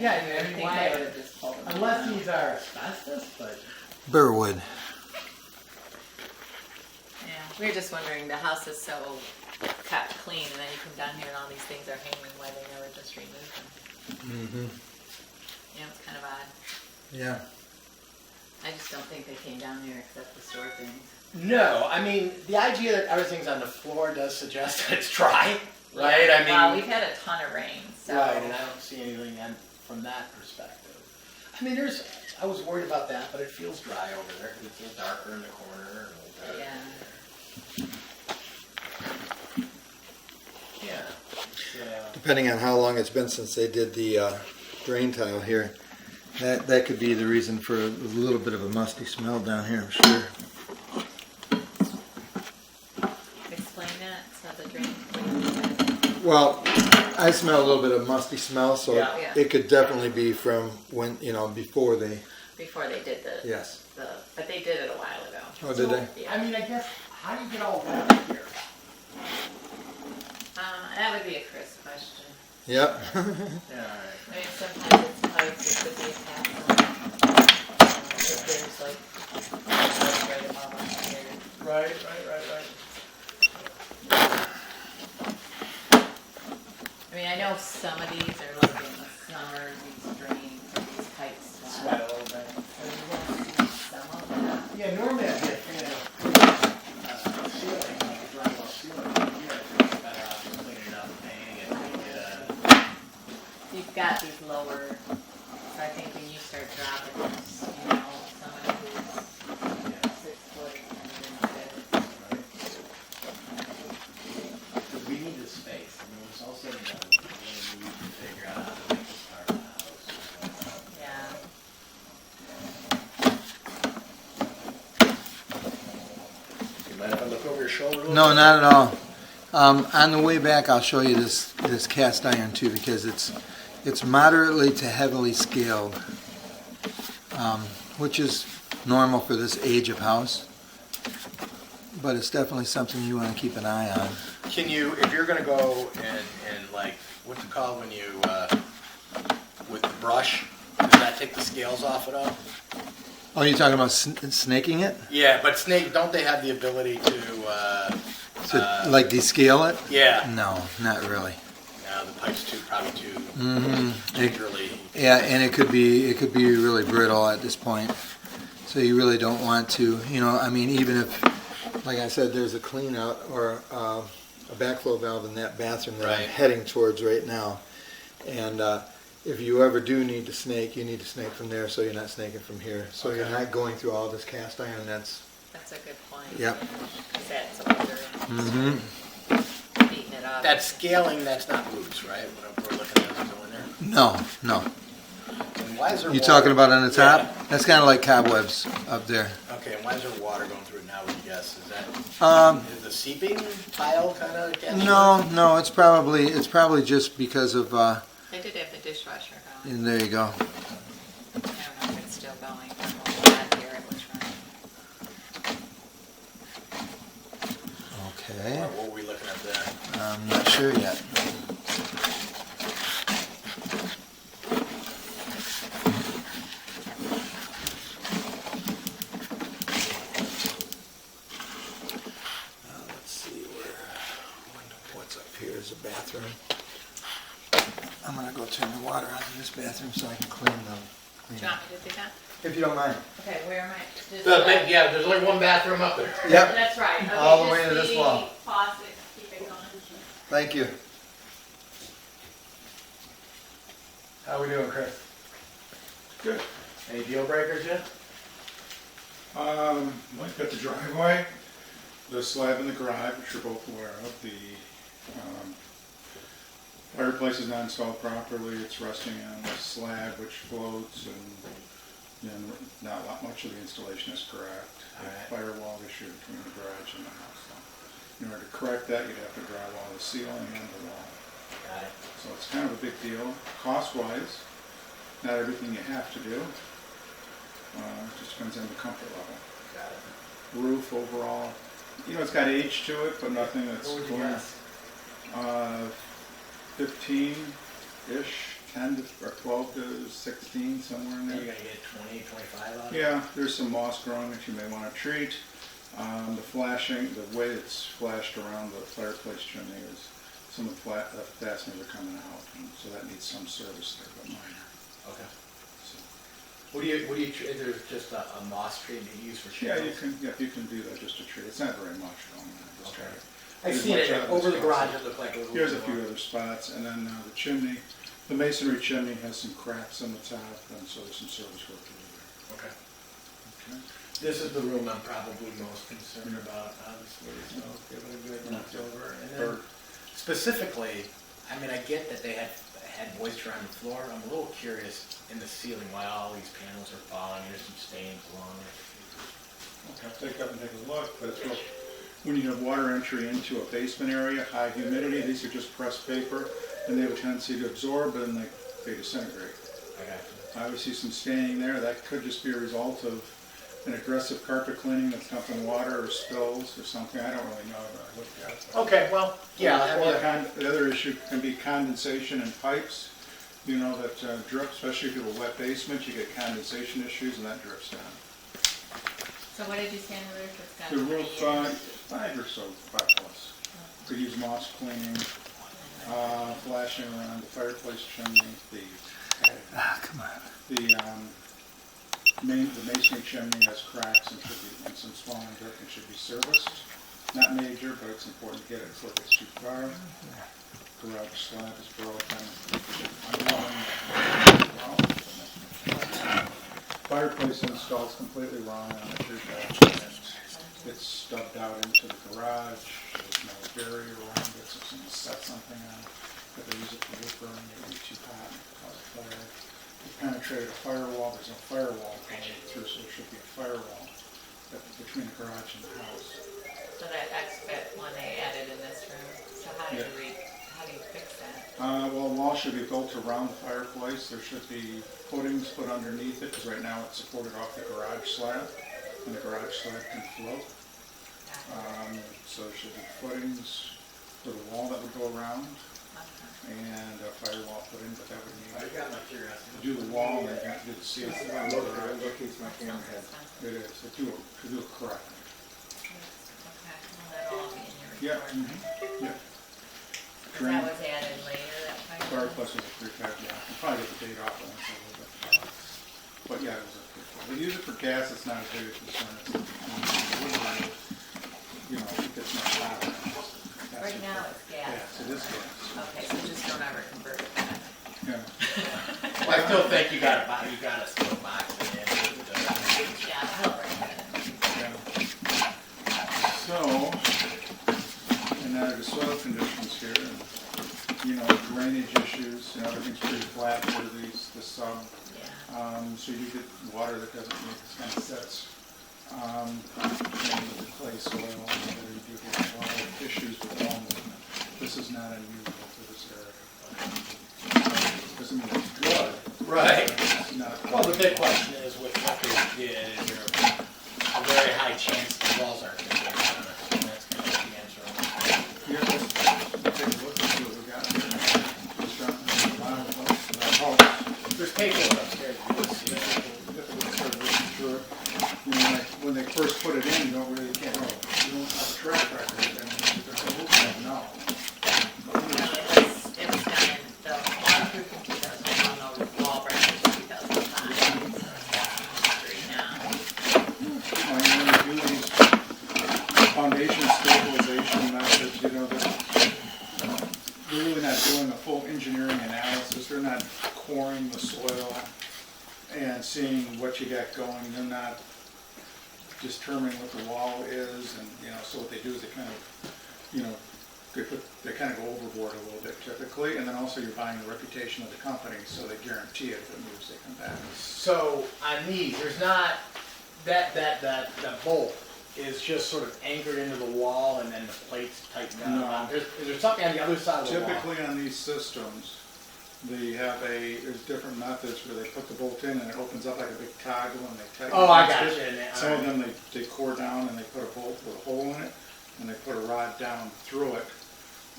Yeah, I I mean, think why? they would have just pulled them Unless down. these are asbestos, but Burwood. Yeah, we were just wondering, the house is so kept clean, and then you come down here and all these things are hanging, why they never just remove them. Mm-hmm. You know, it's kind of odd. Yeah. I just don't think they came down here except to store things. no. I mean, the idea that everything's on the floor does suggest that it's dry, right? I mean, Well, we've had a ton of rain, so. right, and I don't see anything from that perspective. I mean, I was worried about that, but it feels dry over there. It's a little darker in the corner. Yeah. Yeah. Yeah. Depending on how long it's been since they did the drain tile here, that could be the reason for a little bit of a musty smell down here, I'm sure. Explain that, so the drain. Well, I smell a little bit of musty smell, so Yeah. Yeah. it could definitely be from when, before they, Before they did yes. but they did it a while ago. Oh, did they? Yeah. I mean, I guess, how do you get all wet up here? That would be a Chris question. Yep. Yeah, all I mean, sometimes it's pipes, it could be a tap. If there's like, right above us here. right. I mean, I know some of these are like in the summer, these drains, or these pipes Sweat swell. a little bit. So you will see some of that. Yeah, normally I'd get, ceiling, like a drywall ceiling here. It's better off just cleaning it up, painting it, You've got these lower, so I think when you start dropping this, some of these 6 foot and then Because we need the space. I mean, it's also, we need to figure out how to make this part of the house. yeah. You mind if I look over your shoulder a little No, bit? not at all. On the way back, I'll show you this cast iron too, because it's moderately to heavily scaled, which is normal for this age of house. But it's definitely something you want to keep an eye on. Can you, if you're gonna go and like, what's it called when you, with the brush, does that take the scales off at all? Oh, you're talking about snaking it? Yeah, but snake, don't they have the ability to, Like descale it? yeah, No, not really. no, the pipe's probably too Mm-hmm. gingerly. Yeah, and it could be really brittle at this point. So you really don't want to, I mean, even if, like I said, there's a clean out or a backflow valve in that bathroom that I'm Right. heading towards right now. And if you ever do need to snake, you need to snake from there so you're not snaking from here. So you're Okay. not going through all this cast iron. That's, That's a good point. Yep. Because that's older and beating it up. That scaling, that's not roots, right? When we're looking at it going there. no. And why is there You water? talking about on the top? Yeah. That's kind of like cobwebs up there. Okay, and why is there water going through it now, would you guess? Is that, Um, is the seeping tile kind of getting? No, it's probably just because of, They did have the dishwasher going. and there you go. I don't know if it's still going. Last year it was running. Okay. What were we looking at there? I'm not sure yet. Let's see what's up here is a bathroom. I'm gonna go turn the water on in this bathroom so I can clean them. Do you want me to do that? If you don't mind. Okay, where am I? Just Yeah, there's only one bathroom up there. Yep. That's right. Okay, All the way just to this the wall. Faucet, keep it going. Thank you. How we doing, Chris? Good. Any deal breakers yet? Like at the driveway, the slab in the garage, which you're both aware of, the fireplace is not installed properly, it's resting on the slab which floats, and not much of the installation is correct. The Alright. firewall issue between the garage and the house. So in order to correct that, you'd have to drywall the ceiling and the wall. Got it. So it's kind of a big deal. Cost-wise, not everything you have to do. It just depends on the comfort level. Got it. Roof overall, it's got age to it, but nothing that's What would you going, guess? 15-ish. 10 to, or 12 to 16, somewhere in Are you there. gonna get 20, 25 out of it? Yeah, there's some moss growing that you may want to treat. The flashing, the way it's flashed around the fireplace chimney is some of the fasteners are coming out, and so that needs some service there, but minor. Okay. So, Is there just a moss treatment you use for yeah, shingles? you can do that just to treat. It's not very much though. Just try Okay. to- I've as seen much it out of over as the garage, possible. it looked like it was. Here's a little few more. other spots, and then the chimney, the masonry chimney has some cracks in the top, and so there's some service work to do there. Okay. Okay. This is the room I'm probably most concerned about, obviously, so give it a good once over. And then Third. specifically, I mean, I get that they had moisture on the floor. I'm a little curious in the ceiling why all these panels are falling. There's some stains along it. Okay, I'll take up and take a look, but it's real, when you have water entry into a basement area, high humidity, these are just pressed paper, and they have a tendency to absorb and they disintegrate. I got you. Obviously some staining there, that could just be a result of an aggressive carpet cleaning that's dumping water or spills or something, I don't really know, but I looked at it. Okay, well, yeah, I'll have you. The other issue can be condensation in pipes, you know, that drip, especially if you have a wet basement, you get condensation issues and that drips down. So what did you say on the roof? It's got The 20 roof, years. 5 or so, 5 plus. Could use moss cleaning, flashing around the fireplace chimney, Come on. the masonry chimney has cracks and should be, and some small dirt and should be serviced. Not major, but it's important to get it before it gets too far. Garage slab is broken. Fireplace installed completely wrong on the tree house. It's stubbed out into the garage. There's no barrier around it, so someone set something on it. If they use it for wood burning, it would be too hot and cause a fire. It penetrated a firewall. There's no firewall going through, so there should be a firewall between the garage and the house. So that exit one they added in this room, so how do you fix that? Well, the wall should be built around the fireplace. There should be footings put underneath it, because right now it's supported off the garage slab, and the garage slab can float. So there should be footings for the wall that would go around, and a firewall put in, but that would I need got my curiosity. to do the wall, and you have to do the ceiling. It Okay, is, to do it correctly. well, that'll all be in your Yeah, report. yeah. Because that was added later, that fire. Fireplace was a prefab, yeah. I'll probably get the date off on it a little bit. But yeah, it was a prefab. We use it for gas, it's not as big a concern. You know, it gets much hotter. Right now it's gas. Yes, it is gas. Okay, so just don't ever convert it back. Yeah. Well, I still think you gotta still box it in. Yeah, he'll bring it. Yeah. So, and now the soil conditions here, and, you know, drainage issues, you know, everything's pretty flat for the sub. Yeah. So you get water that doesn't make this kind of sets. And with the clay soil, you do get a lot of issues with wall movement. This is not unusual for this area. Doesn't mean it's good. Right. It's not. Well, the big question is with what they did, is there a very high chance the walls aren't gonna break down? And that's kind of the answer. Here, let's take a look and see what we got here. Just drop it in the bottom of the house. There's paperwork upstairs, you can see that. You know, when they first put it in, you don't really, you don't have a track record, and there's a look at it now. It was done in the waterproof in 2001, the wall break in 2005. Now. When you do these foundation stabilization methods, you know, they're really not doing a full engineering analysis. They're not coring the soil and seeing what you got going. They're not determining what the wall is, and, you know, so what they do is they kind of, you know, they kind of go overboard a little bit typically, and then also you're buying the reputation of the company, so they guarantee it if it moves, they come back. So on these, there's not, that bolt is just sort of anchored into the wall and then the plates tighten down. No. Is there something on the other side of the wall? Typically on these systems, there's different methods where they put the bolt in and it opens up like a big toggle and they tighten it. Oh, I got against you. it. Some of them, they core down and they put a bolt with a hole in it, and they put a rod down through it,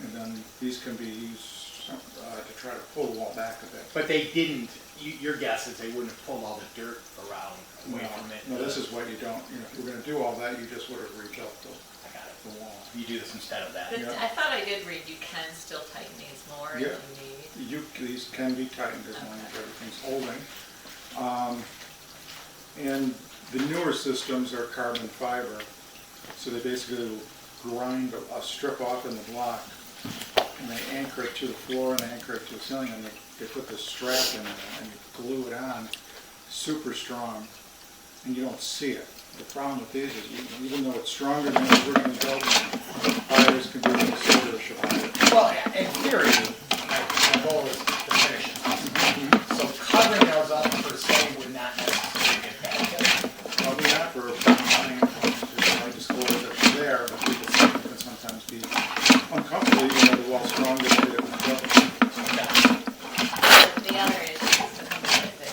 and then these can be used to try to pull the wall back a bit. But they didn't, your guess is they wouldn't have pulled all the dirt around, away from it? No, this is what you don't, if you're gonna do all that, you just would have rebuilt I got it. the wall. You do this instead of that? But Yeah. I thought I did read you can still tighten these more if Yeah. you need. These can be tightened as long as everything's holding. And the newer systems are carbon fiber, so they basically grind a strip off in the block, and they anchor it to the floor and they anchor it to the ceiling, and they put this strap in it and you glue it on, super strong, and you don't see it. The problem with these is even though it's stronger than the original building, fires can be a little serious about it. Well, in theory, my goal is to finish it. So covering those up per se would not necessarily get bad. Probably not for buying, I disclose that it's there, but people can sometimes be uncomfortable, even though the wall's strong, they get it with the The other is just to come with it.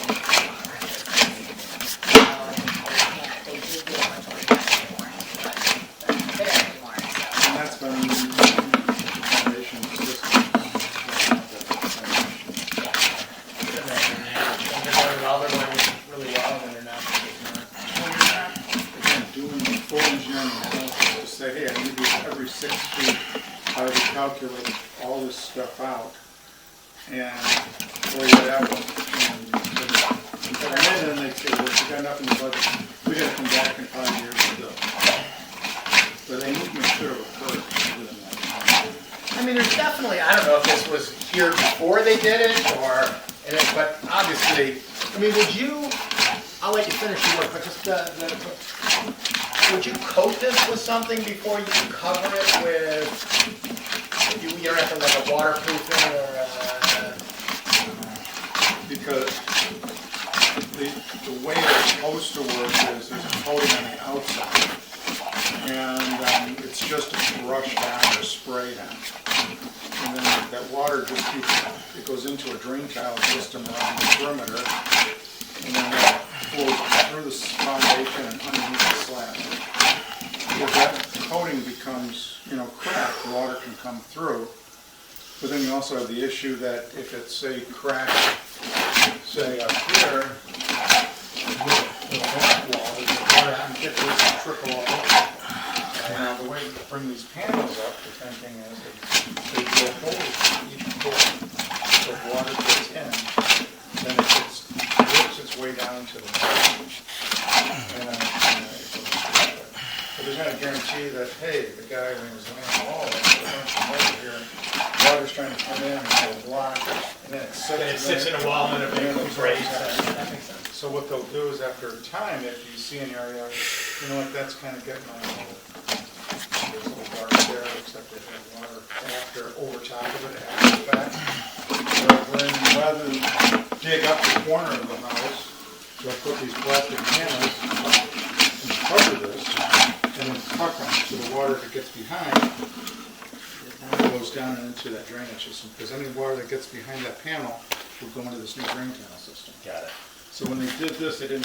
They do do a much more effective warranty, but they're anymore, so. And that's been the foundation system. Well, they're running really well, and they're not getting Again, doing the full engineering analysis to say, hey, I need these every 6 feet, I would calculate all this stuff out and lay it out. And then they say, well, you got enough in the budget, we gotta come back in 5 years to do it. But they need to make sure it occurs within that time. I mean, there's definitely, I don't know if this was here before they did it, or, but obviously, I mean, would you, I'll let you finish your work, but just would you coat this with something before you cover it with, you don't have to like a waterproofing or Because the way it's supposed to work is there's a coating on the outside, and it's just brushed down or sprayed on. And then that water just keeps, it goes into a drain tile system around the perimeter, and then that flows through the foundation and underneath the slab. If that coating becomes, cracked, water can come through. But then you also have the issue that if it's, say, cracked, say up here, the back wall, the water can get this and trickle all over. And the way to bring these panels up, the thinking is they drill holes in each door, so water gets in, then it works its way down to the bottom. But there's not a guarantee that, hey, the guy when he was laying the wall, over here, water's trying to come in and go block, and then it sits in a wall and it breaks. That makes sense. So what they'll do is after a time, if you see an area, that's kind of getting on hold. There's a little dark there, except they have water over top of it after the fact. So then rather than dig up the corner of the house, they'll put these plastic panels and cover this, and then tuck them, so the water that gets behind goes down into that drainage system, because any water that gets behind that panel will go into this new drain panel system. Got it. So when they did this, they didn't